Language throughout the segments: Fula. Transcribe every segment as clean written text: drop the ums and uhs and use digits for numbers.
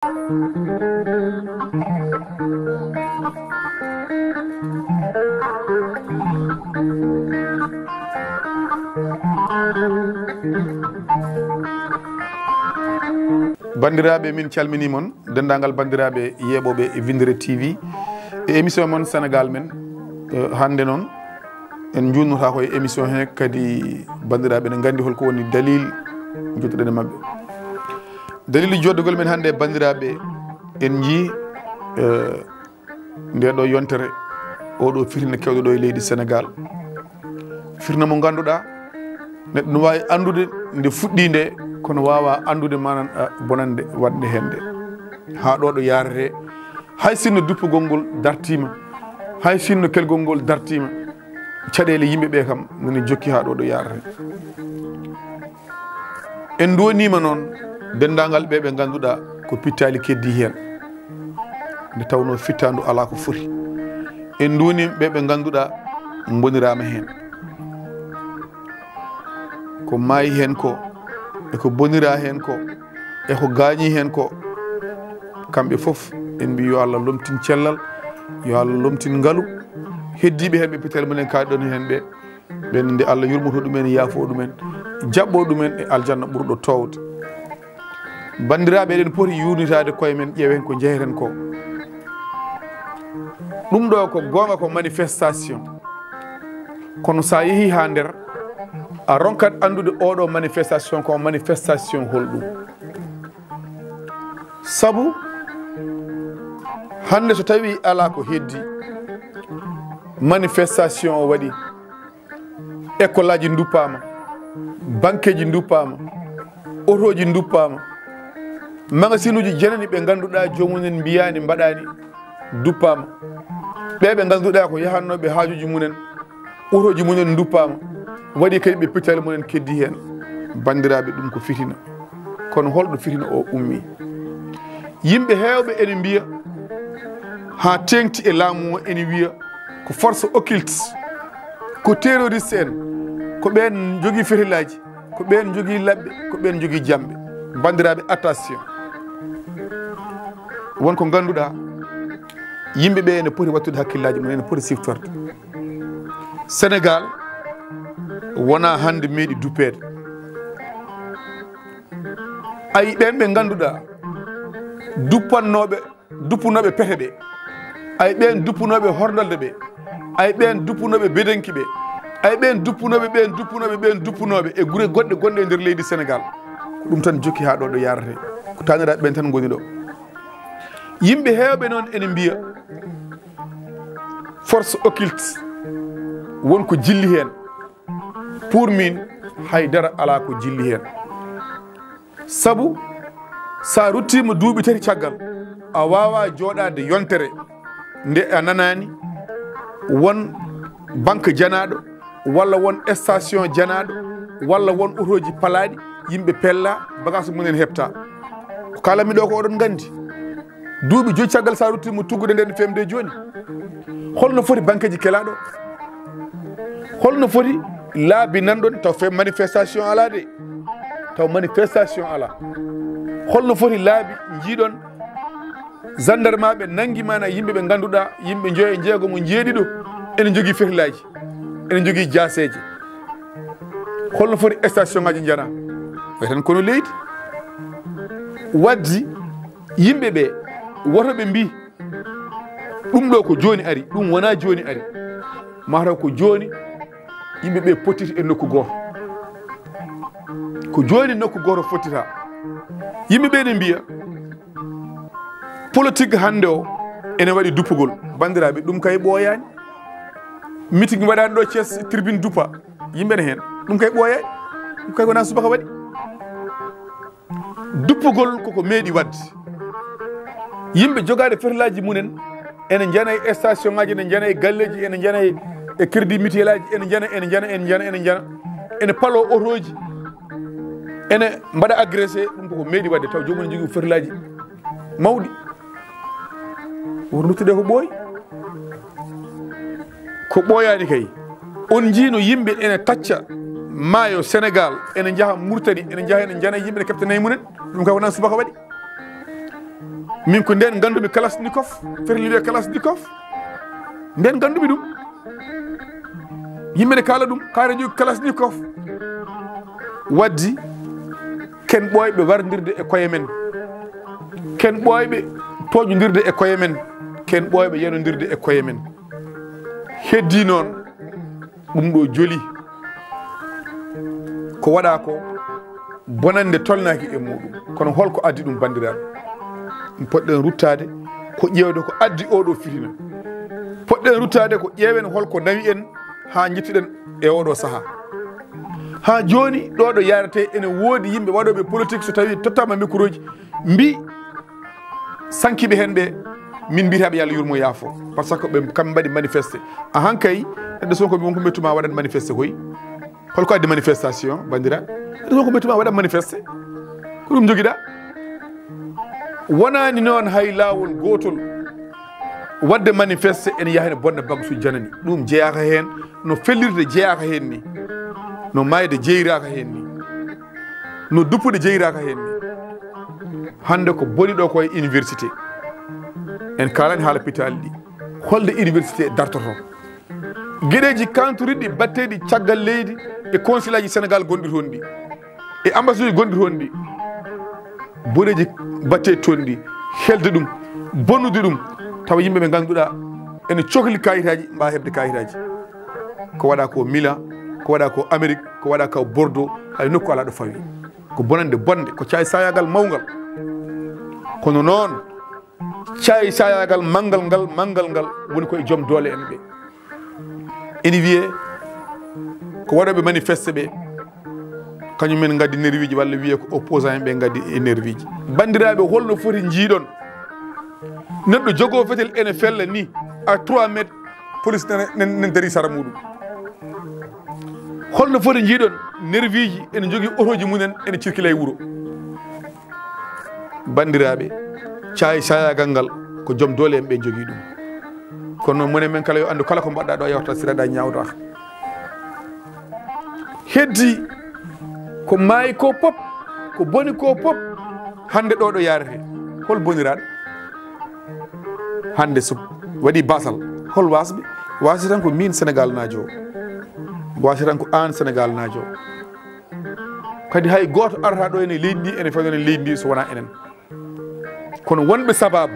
Bandiraɓe min calmini mon dendagal bandiraɓe yeɓoɓe e Winndere-tv e émission mon Senegal men hande noon en jurnota koye émission he kadi bandiraɓe ne gandi holko woni dalil jottoɗen e mabɓe. Dalil joddogol men hande bandiraɓe en jii nde ɗo yontere oɗo firna kewɗo ɗo e leydi Senegal, firna mo ganduɗa neɗɗo no wawi andude nde fuɗɗi nde kono wawa andude manan bonande wadde hende ha ɗo ɗo yarete hay sinno duppugol ngol dartima, hay sinno kelgol ngol dartima, caɗele yimɓeɓe kam nani jokki ha ɗo ɗo yarete. En donima noon dendagal ɓe ganduɗa ko pittali keddi hen nde tawno fittandu ala ko foti. En donima ɓe ganduɗa bonirama hen ko maayi hen ko eko bonira hen ko eko gañi hen ko, kamɓe foof en mbi yo Allah lomtin cellal, yo Allah lomtin ngaalu, heddiɓe hen ɓe pitel mumen kaɗɗon hen ɓe ɓen nde Allah yurmoto ɗumen, yaafo ɗumen, jaɓɓo ɗumen e aljanna ɓurɗo towde. Bandiraɓe eɗen poti yurnitade koye men ƴeewen ko jeyeten ko. ɗum ɗo ko gonga ko manifestation, kono sa yeehi ha nder a ronkat andude oɗo manifestation ko manifestation holɗum. Sabu hande so tawi ala ko heddi manifestation o waɗi, école aji duppama, banque ji duppama, autoji duppama, magasin uji janani ɓe ganduɗa jomumen mbiyani mbaɗani duppama, ɓe ganduɗa ko yahannoɓe haajuji munen autoji munen duppama, waɗi kadi ɓe pittale munen keddi hen. Bandiraɓe ɗum ko fitina, kono holɗo fitina o ummi. Yimɓe hewɓe ene mbiya ha tengti e laamu o ene wiya ko force occulte, ko terroriste en, ko ɓen jogui fetilaji, ko ɓen jogui labɓe, ko ɓen jogui jamɓe. Bandiraɓe attention, wonko ganduɗa yimɓeɓe ene poti wattude hakkillaji mumen, ene poti siftorde. Senegal wona hande meeɗi duppede. Ayi ɓen ɓe ganduɗa duppunoɓe pete ɓe, ay ɓen duppunoɓe hordalde ɓe, ay ɓen duppunoɓe bedenki ɓe, ay ɓen duppunoɓe e guure goɗɗe gonɗe e nder leydi Sénégal, ko ɗum tan jokki ha ɗo ɗo yarate, ko taniraɓe ɓen tan goni ɗo. Yimɓe hewɓe noon ene mbiya force occulte wonko jilli hen. Pour min haydara ala ko jilli hen, sabu sa ruttima duuɓi tati caggal a wawa joɗade yontere nde a nanani won banque janaɗo, walla won station janaɗo, walla won autoji palaɗi yimɓe pella bagage mumen hepta. Ko kalami ɗo ko oɗon gandi duuɓi joyi caggal sa ruttima tuggude nden femde joni. Holno foti banque ji kelaɗo, holno foti laabi nanɗon taw fe manifestation ala de, taw manifestation ala. Holno foti laabi jiiɗon gendarme ɓe nangi mana yimɓe ɓe ganduɗa yimɓe joyo e jeego mo jeeɗiɗo ene jogui fetilaji, ene jogui jaseji. Holno foti station ngaji jana tan kono leydi waddi yimɓeɓe wotoɓe mbi ɗum ɗo ko joni ari, ɗum wona joni ari, mataw ko joni yimɓeɓe potiti e nokku goto, ko joni nokku goto fottita. Yimɓeɓe ne mbiya politique hande o ene waɗi duppugol. Bandiraɓe ɗum kay ɓooyani. Meeting waɗani ɗo Thiès tribune duppa yimɓe ne hen, ɗum kay ɓooyani, ɗum kay wona subaka waɗi. Duppugol koko meeɗi wadde. Yimɓe jogade fetilaji munen ene jana e station ngaji, ene jana e galleji, ene jana e crédit mutuel aji, ene jana ene palo autoji, ene mbaɗa agressé. ɗum koko meeɗi wadde taw jomum jogui fetilaji mawɗi. Woto luttude ko ɓooyi, ko ɓooyani kay. On jiino yimɓe ene tacca maayo Sénégal, ene jaaha Mauritanie, ene jaaha ene jana yimɓe ne keptanayi munen, ɗum kay wona subaka waɗi. min ko nden gandumi Kalashnikov ferli wiye Kalashnikov nden gandumi ɗum yimɓe ne kala ɗum kaare jogi Kalashnikov waddi ken ɓoyɓe wardirde e koye men ken ɓoyɓe toƴodirde e koye men ken ɓoyɓe yanodirde e koye men heddi noon ɗum ɗo joli ko waɗa ko bonande tolnaki e muɗum kono holko addi ɗum bandiraɓe poɗɗen ruttade ko ƴewde ko addi oɗo fitina poɗɗen ruttade ko ƴeewen holko nawi en ha jittuɗen e oɗo saaha ha joni ɗo ɗo yarate ene woodi yimɓe waɗoɓe politique so tawi tottama micro ji mbi sankiɓe hen ɓe min mbiyataɓe yo Allah yurmo yaafo par ce que ɓe kamɓe mbaɗi manifesté ahan kay neɗɗo sonko wonko mettuma waɗat manifesté koy holko addi manifestation bandira neɗɗo sonko mettuma waɗat manifesté ko ɗum joguiɗa wonani noon hay lawol gotol wadde manifesté ene yaha ene bonna bagsuji janani ɗum jeeyaka hen no fellirde jeeyaka hen ni no mayde jeeyraka hen ni no duppude jeeyraka hen ni hande ko boni ɗo koye université en kalani haala pitali ɗi holde université dartoto gueɗeji kantoriɗɗi batteɗi caggal leydi e consulat ji Sénégal gonɗi toon ɗi e ambassade uji gonɗi toon ɗi boneji batteɗi toon ɗi helde ɗum bonnude ɗum tawa yimɓe ɓe ganduɗa ene cohli kayitaji mbawa hebde kayitaji ko waɗa ko Milan ko waɗa ko Amérique ko waɗa ko Bordeaux hay nokku ala ɗo fawi ko bonande bonde ko cayi sayagal mawgal kono noon cayi sayagal mangal ngal woni koye joom doole en ɓe ene wiye ko waɗoɓe manifeste ɓe kañumen gaddi nervi ji walla wiye ko opposant en ɓe gaddi e nervi ji bandiraɓe holno foti jiiɗon neɗɗo jogo fetel ene fella ni à 3 métres police nen dari sara muɗum holno foti jiiɗon nervi ji ene jogui otoji mumen ene cirkila e wuuro bandiraɓe cayi sayagal ngal ko joom doole en ɓe jogui ɗum kono noon mone men kala yo andu kala ko mbaɗɗa ɗo yewta siraɗa ñawda heddi ko maayi ko pop ko boni ko pop hande ɗo ɗo yarete hol boniraɗo hande so waɗi basal hol wasɓe wasi tan ko min Sénégal najo wasi tan ko an Sénégal najo kadi hay goto arata ɗo ene leydi ndi ene fawde leydi ndi so wona enen kono wonɓe sababu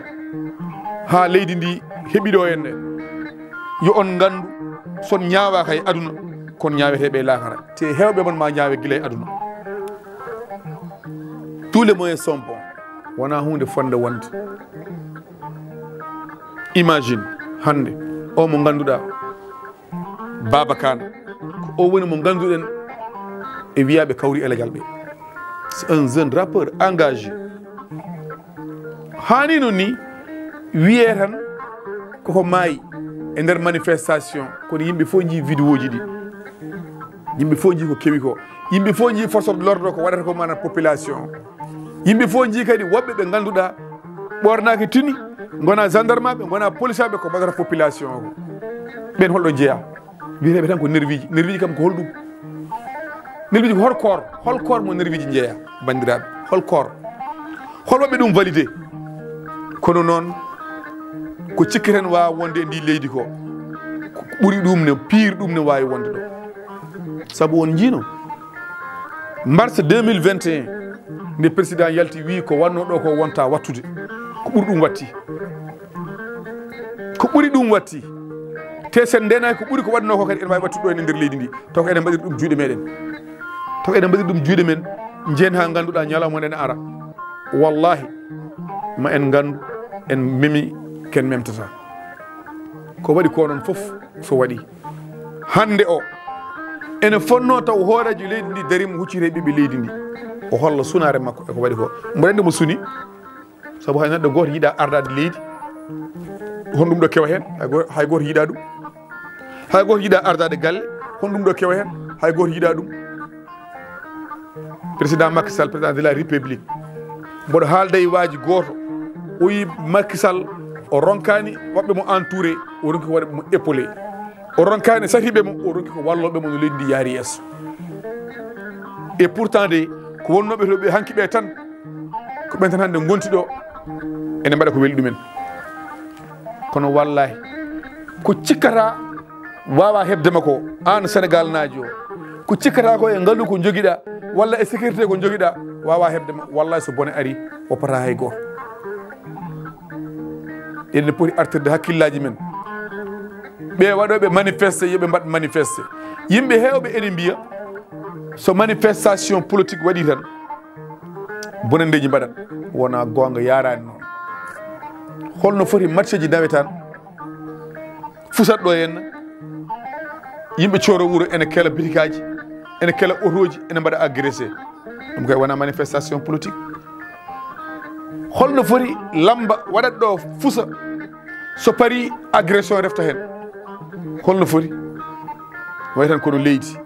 ha leydi ndi heeɓiɗo henne yo on gandu son ñawaka e aduna kon ñaweteɓe lakara te hewɓe mon ma ñawe guila e aduna tous les moyens sont bons wona hunde fonde wonde imagine hande o mo ganduɗa Baba Kane ko o woni mo ganduɗen e wiyaɓe kawri élégal ɓe c'est un jeune rappeur engagé hani no ni wiye tan koko maayi e nder manifestation kono yimɓe fof jii vidéo ji ɗi yimɓe fof jii ko kewi ko yimɓe fof jii force de l'ordre ko waɗata ko mana population yimɓe fof jii kadi woɓɓe ɓe ganduɗa ɓornaki tini gona gendarme aɓe gona police aɓe ko ɓadata population o ɓen holɗo jeeya wiyeteɓe tan ko nervi ji kam ko holɗum nervi ji ko hol corps mo nervi ji jeeya bandiraɓe hol corps hol waɓe ɗum validé kono noon ko cikketen wawa wonde e ndi leydi ko ɓuuri ɗum ne pire ɗum ne wawi wonde ɗo saabu on jiino mars 2021 nde président yalti wi ko wanno ɗo ko wonta wattude ko ɓuuri ɗum watti ko ɓuuri ɗum watti te sen ndenaki ko ɓuuri ko waɗno ko kadi ene wawi wattude ɗo e nder leydi ndi taw ko enen mbaɗiri ɗum juuɗe meɗen taw enen mbaɗiri ɗum juuɗe men jeen ha ganduɗa ñalawma ene ara wallahi ma en gandu en memi ken memtata ko waɗi ko noon foof so waɗi hande o ene fonno taw hoorejo leydi ndi darima huccite ɓiɓɓe leydi ndi o holla sunare makko eko waɗi ko mbo rende mo suni saabu hay neɗɗo goto yiiɗa ardade leydi hon ɗum ɗo kewa hen hay goto yiiɗa ɗum hay goto yiiɗa ardade galle hon ɗum ɗo kewa hen hay goto yiiɗa ɗum président Macky Sall président de la république mboɗo haalda e waaji goto o wi Macky Sall o ronkani woɓɓe mo entouré o ronki ko waɗɓe mo épaulé o ronkani satiɓe mo o ronki ko walloɓe mo no leydi ndi yaari yesso et pourtant de ko wonnoɓe to ɓe hanki ɓe tan ko ɓen tan hande gonti ɗo ene mbaɗa ko weli ɗumen kono wallahi ko cikkata wawa hebdema ko an Sénégal naajo ko cikkata ko e ngaalu ko joguiɗa walla e sécurité ko joguiɗa wawa hebdema wallahi so bone ari woppata hay goto ene poti artirde hakkillaji men ɓe waɗoɓe manifesté yoɓe mbaɗ manifesté yimɓe hewɓe ene mbiya so manifestation politique waɗi tan bonandeji mbaɗat wona gonga yarani noon holno foti match ji nawetan fusat ɗo henna yimɓe cooro wuuro ene kela bitikaji ene kela otoji ene mbaɗa agressé ɗum kay wona manifestation politique holno foti lamba waɗat ɗo fusa so pari agression refta hen holno foti way tan kono leydi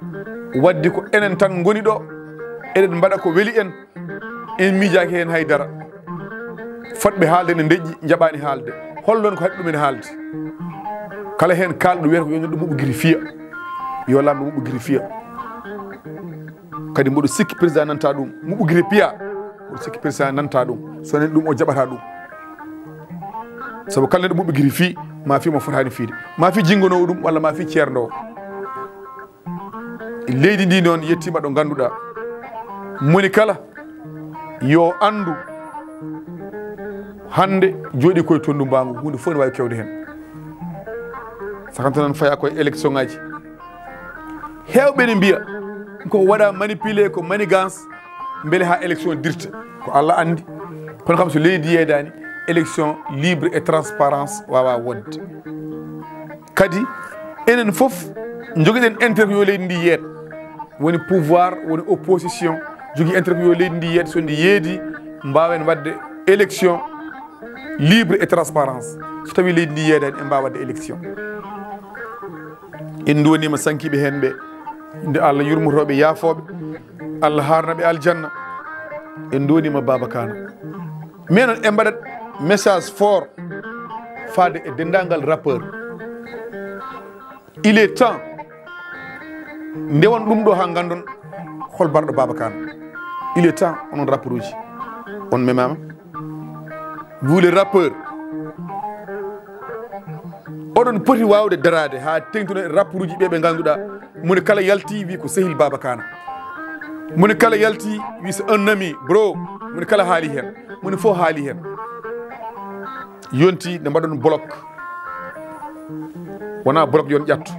waddi ko enen tan goni ɗo eɗen mbaɗa ko weeli en miijaki hen haydara fotɓe haalde ne deƴƴi jaɓani haalde hollon ko haɗi ɗumen haalde kala hen kalɗo wiyata ko yo ɗum moɓo guiri fiya yo lamɗo moɓo guiri fiya kadi mboɗo sikki président nanta ɗum moɓo guiri piya mboɗo sikki président nanta ɗum so nen ɗum o jaɓata ɗum saabu kala neɗɗo moɓo guiri fi ma fi mo fotani fiide ma fi jinggonowo ɗum walla ma fi ceernowo leydi ndi noon yettima ɗo ganduɗa moni kala yo andu hande jooɗi koye tondu mbangu hunde fof ne wawi kewde hen sakanta noon faya koye élection ngaji hewɓe ne mbiya ko waɗa manipulé ko manigance beele ha élection dirta ko Allah andi kono kam so leydi yeedani élection libre et transparence wawa wonde kadi enen foof joguiɗen intérêt yo leydi ndi yeet woni pouvoir woni opposition jogui intérêt yo leydi ndi yeet so ndi yeedi mbawen wadde élection libre et transparence so tawi leydi ndi yeedani en mbawa wadde élection en donima sankiɓe hen ɓe nde Allah yurmotoɓe yaafoɓe Allah harnaɓe aljanna en donima Baba Kana mais noon e mbaɗat message fort fade e dendagal rappeur il est temps ndewon ɗum ɗo ha gandon hol barɗo Baba Kana il est temps onon rappeur uji on memama vous les rappeurs oɗon poti wawde darade ha tengtuno e rappeur uji ɓe ganduɗa moni kala yalti wi ko sehil Baba Kana moni kala yalti wi c'est un ami bro moni kala haali hen moni fo haali hen yonti ne mbaɗon bloc wona bloc yon ƴattu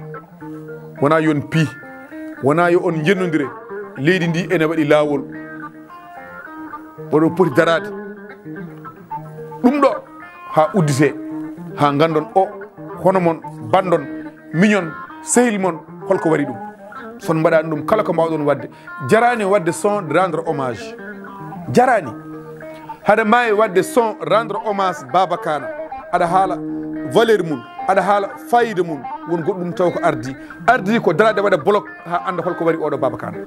wona yon pi wona yo on jennodire leydi ndi ene waɗi laawol oɗon poti darade ɗum ɗo ha uddite ha gandon o hono mon bandon miñon sehil mon holko wari ɗum son mbaɗani ɗum kala ko mbawɗon wadde jarani wadde son rendre hommage jarani haɗa mawi wadde son rendre hommage Baba Kana aɗa haala valeur mum aɗa haala fayida mum won goɗɗum taw ko ardi ko darade waɗa bloc ha anda holko wari oɗo Baba Kana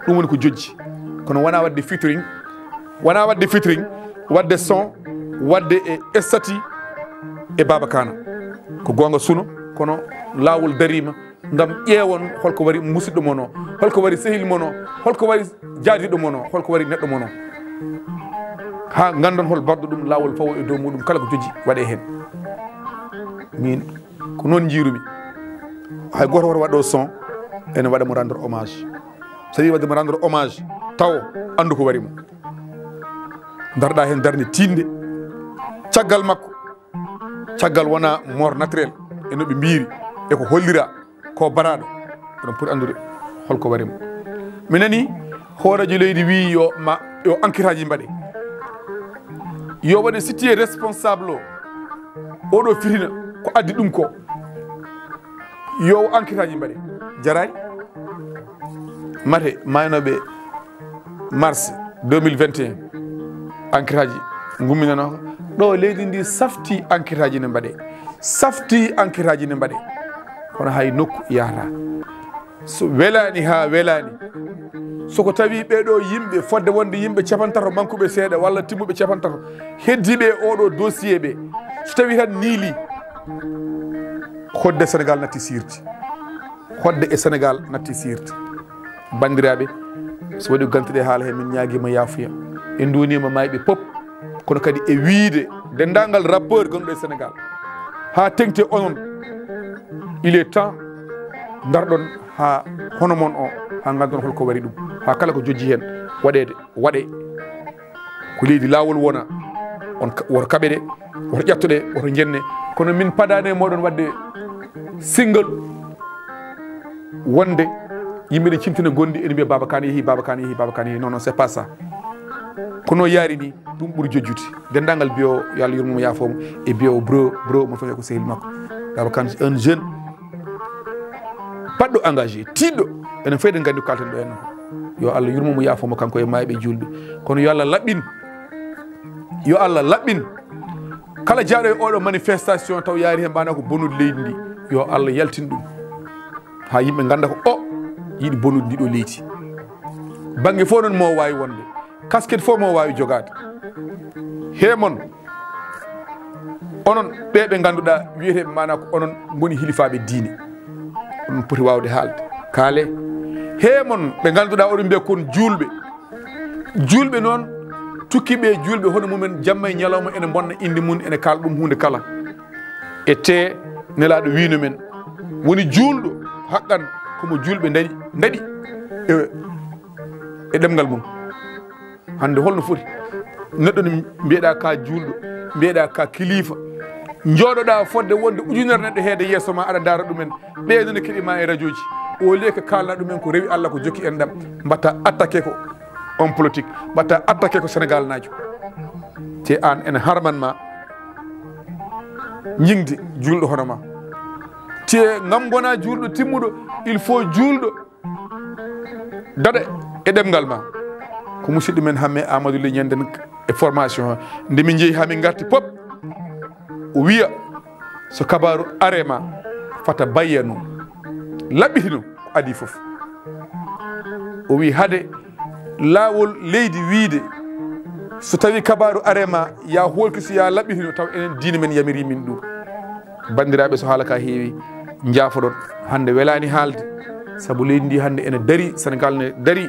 ɗum woni ko jojji kono wona wadde featuring wadde son wadde e stati e Baba Kana ko gonga suno kono laawol darima ngam ƴeewon holko wari musidɗo mon o holko wari sehil mon o holko wari jaadiɗo mon o holko wari neɗɗo mon o ha gandon hol barɗo ɗum laawol fawo e dow muɗum kala ko joji waɗe hen min ko noon jiirumi hay goto woto waɗo son ene waɗa mo rendre hommage so wi wadde mo rendre hommage taw andu ko wari mo darɗa hen darde tinde caggal makko caggal wona mort naturel e noɓe mbiri eko hollira ko baraɗo oɗon poti andude holko wari mo mi nani hoorejo leydi wi yo enquête aji mbaɗe yo waɗe situé responsable o oɗo fitina ko addi ɗum ko yo enquête aji mbaɗe jarani mate maynoɓe mars 2021 enquête aji gumminano ɗo leydi ndi safti enquête aji ne mbaɗe kono hay nokku yahata so welani ha welani soko tawi ɓeɗo yimɓe fodde wonde yimɓe capantato mankuɓe seeɗa walla timmuɓe capantato heddiɓe oɗo dossier ɓe so tawi tan niili hodde Sénégal natti sirti bandiraɓe so waɗi gantuɗe haala he min ñaguima yaafuya en donima mayɓe pop kono kadi e wiide dendagal rappeur gonɗo e Sénégal ha tengte onon il est temps darɗon ha hono mon o ha gandon holko wari ɗum ha kala ko jojji hen waɗe ko leydi laawol wona on woto kaɓe ɗe woto ƴattoɗe woto jenne kono min padane moɗon wadde single wonde yimɓe cimtina gondi ene mbiya Baba Kane yeehi Baba Kane yeehi Baba Kane yeehi non non c'est pas ça kono yaari ni ɗum ɓuuri jojjude dendagal biyo yo Allah yurmomo yaafomo e biyo bro mo fawi ko sehil makko Baba Kane un jeune baɗɗo engagé tiɗɗo enen fayde gandi ko kalten ɗo henno yo Allah yurmomo yaafomo kanko e mayɓe julɓe kono yo Allah laɓɓin kala jaaɗo e oɗo manifestation taw yaari hen mbana ko bonude leydi ndi yo Allah yaltin ɗum ha yimɓe ganda ko o yiiɗi bonude ndi ɗo leydi banggue fof noon mo wawi wonde casquette fof mo wawi jogade hemon onon ɓeɓe ganduɗa wiyeteɓe mana ko onon goni hilifaɓe diine onon poti wawde haalde kaale hemon ɓe ganduɗa oɗon mbiya kon julɓe noon tukkiɓe julɓe hono mumen jamma e ñalawma ene bonna inde mum ene kala ɗum hunde kala e te nelaɗo wino men woni julɗo haqqan komo julɓe daɗi e ɗemgal mum hande holno foti neɗɗo ne mbiyeɗa ka julɗo mbiyeɗa ka kilifa jooɗoɗa fodde wonde ujunere neɗɗo heede yeeso ma aɗa daara ɗumen ɓeydone keɗima e radio ji o lieu que kalna ɗumen ko rewi Allah ko jokki en ɗam mbatta attaqué ko on politique mbatta attaqué ko Sénégal najo te an ene harmanma jingde julɗo hono ma te gam gona julɗo timmuɗo il faut julɗo daɗa e ɗemgal ma ko musidɗo men hamme Amadou Ly ñanden e formation nde min jeeyi hamin garti pop o wiya so kabaru arema fata bayyano laɓɓitino ko adi foof o wi hade laawol leydi wiide so tawi kabaru arema ya holkiso ya laɓɓitino taw enen diine men yamiri min ɗum bandiraɓe so haala ka heewi jaafoɗon hande welani haalde saabu leydi ndi hande ene daari Sénégal ne daari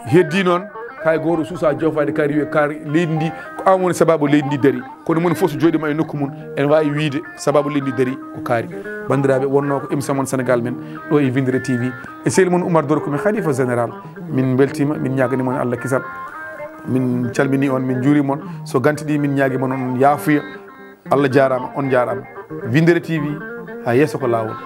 heddi noon kay goto suusa jofade kari wiye kari leydi ndi ko an woni sababu leydi ndi daari kono moni foof so jooɗima e nokku mum ene wawi wiide sababu leydi ndi daari ko kaari bandiraɓe wonno ko émission mon Sénégal men ɗo e Winndere-tv e sehil mon Oumar Doro Koume khalifa général min beltima min ñaganimon Allah kisal min calmini on min juurima on so gantiɗi min ñaguima on yaafuya Allah jarama on jarama Winndere-tv ha yesso ko laawol